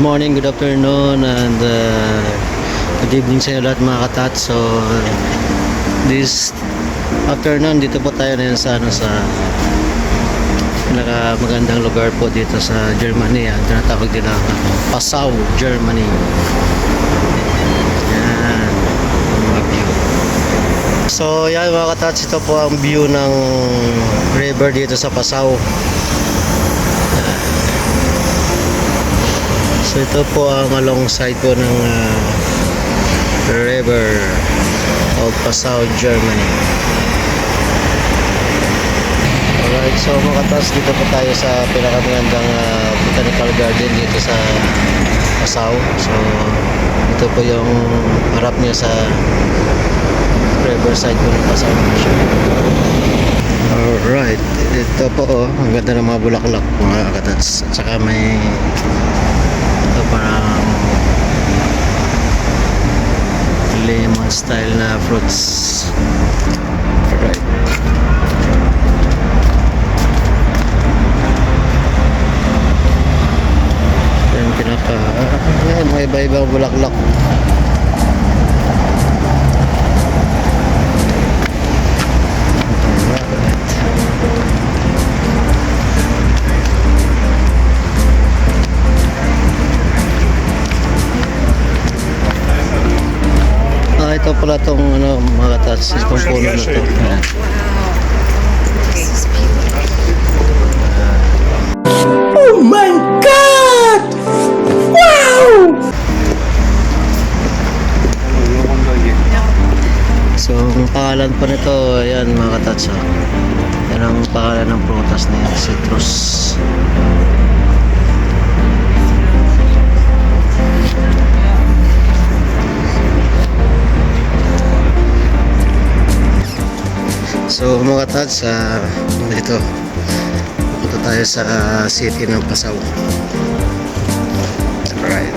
morning, good afternoon, and good evening sa inyo lahat mga katat. So, this afternoon, dito po tayo na sa magandang lugar po dito sa Germany. Ang tinatawag din na Passau, Germany. Yan, mga view. So, yan mga katats, ito po ang view ng river dito sa Passau. So ito po ang alongside po ng river of Passau, Germany. Alright, so mga katas, dito po tayo sa pinakamagandang botanical garden dito sa Passau. So ito po yung harap niya sa riverside po ng Passau. Alright, ito po ang ganda ng mga bulaklak mga katas. At saka may parang lemon style na fruits. Alright. Then mga iba-ibang bulaklak. Ito pala itong mga katas, itong puno na ito. Oh my God! Wow! So, ang pangalan pa nito, ayan mga katats. Yan ang pangalan ng prutas na yan, citrus. So mga katats, dito punta tayo sa city ng Passau. Alright.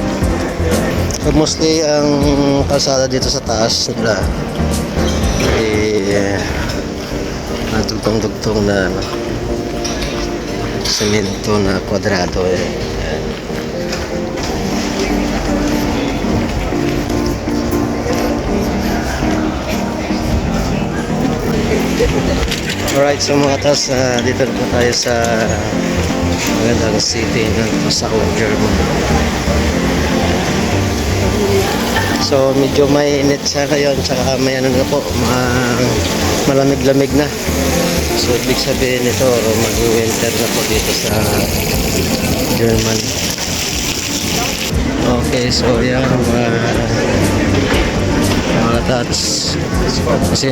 So mostly ang kalsada dito sa taas nila nagtugtong-tugtong na semento na kwadrado. Alright, so mga katas, dito na po tayo sa magandang city ng Passau, Germany. So medyo may init siya ngayon, tsaka may ano na po, malamig-lamig na. So ibig sabihin nito, mag-winter na po dito sa Germany. Okay, so yan mga tats, kasi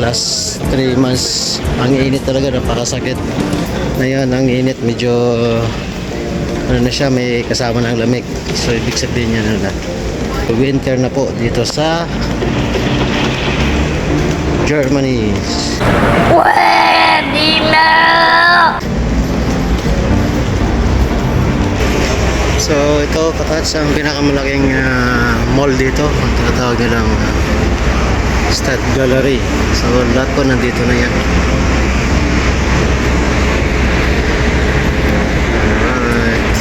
last 3 months ang init talaga, napakasakit. Ngayon ang init medyo ano na siya, may kasama ng lamig. So ibig sabihin niya na winter na po dito sa Germany. Pwede na! So ito katats ang pinakamalaking mall dito, ang tinatawag nilang Stad Gallery. So lahat po nandito na yan. Alright.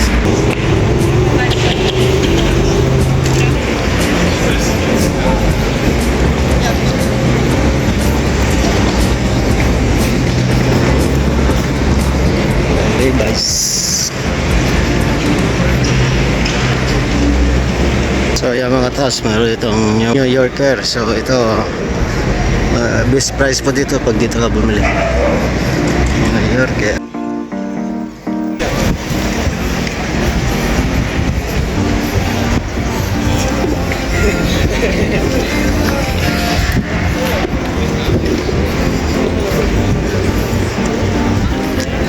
Levi's. So yung mga taas, meron itong New Yorker. So ito best price po dito pag dito ka bumili. New Yorker.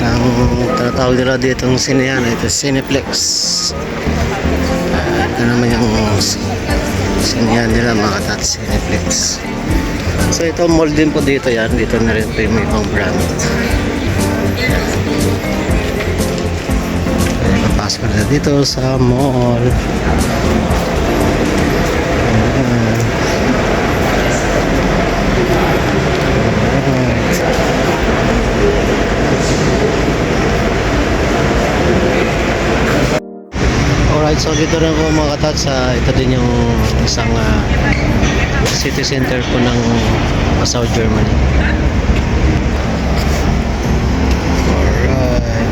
Ang tinatawag nila dito ng sinehan, ito Cineplex. Ito naman yung sinihan nila mga katats, Cineplex. So ito mall din po dito yan. Dito na rin po yung may ibang brand. Papasok na dito sa mall. Alright, so dito na po mga katats, ito din yung isang city center po ng Passau, Germany. Alright.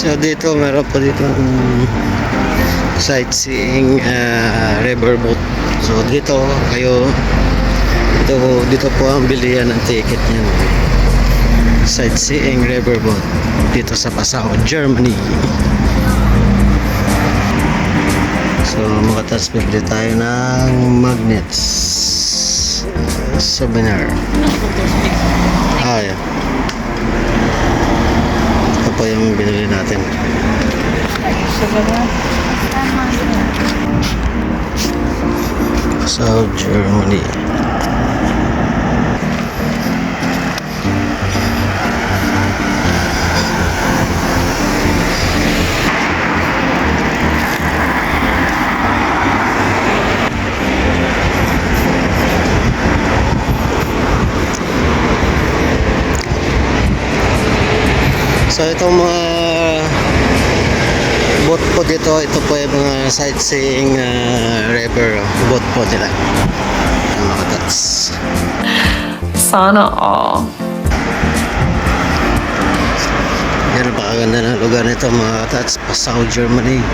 So dito meron po dito sightseeing riverboat. So dito kayo dito po ang bilihan ng ticket niyan. Sightseeing riverboat dito sa Passau, Germany. So mga tats, bibili tayo ng magnets. Souvenir. Yeah. Ito po yung binili natin. Passau, Germany. So itong mga boat po dito, ito po yung mga sightseeing river boat po nila. Ang mga tats. Sana all. Yan ang pakaganda ng lugar nito mga tats, Passau, Germany.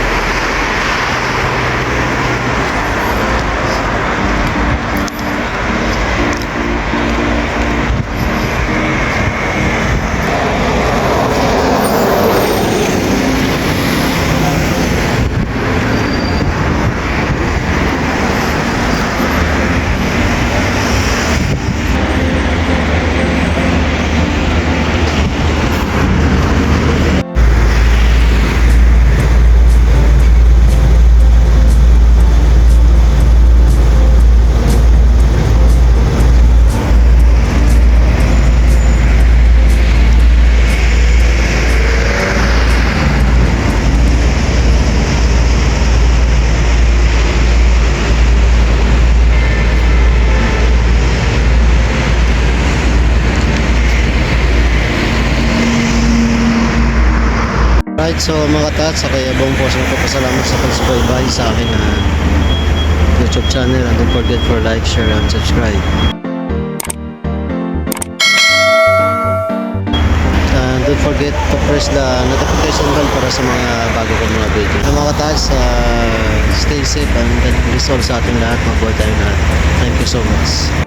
Right, so mga tats, sa kaya buong po nagpapasalamat sa pag-subscribe sa akin na YouTube channel, and don't forget for like, share, and subscribe. And don't forget to press the notification bell para sa mga bago kong mga video. So mga tats, stay safe and God bless all sa ating lahat. Mabuhay tayo na. Thank you so much.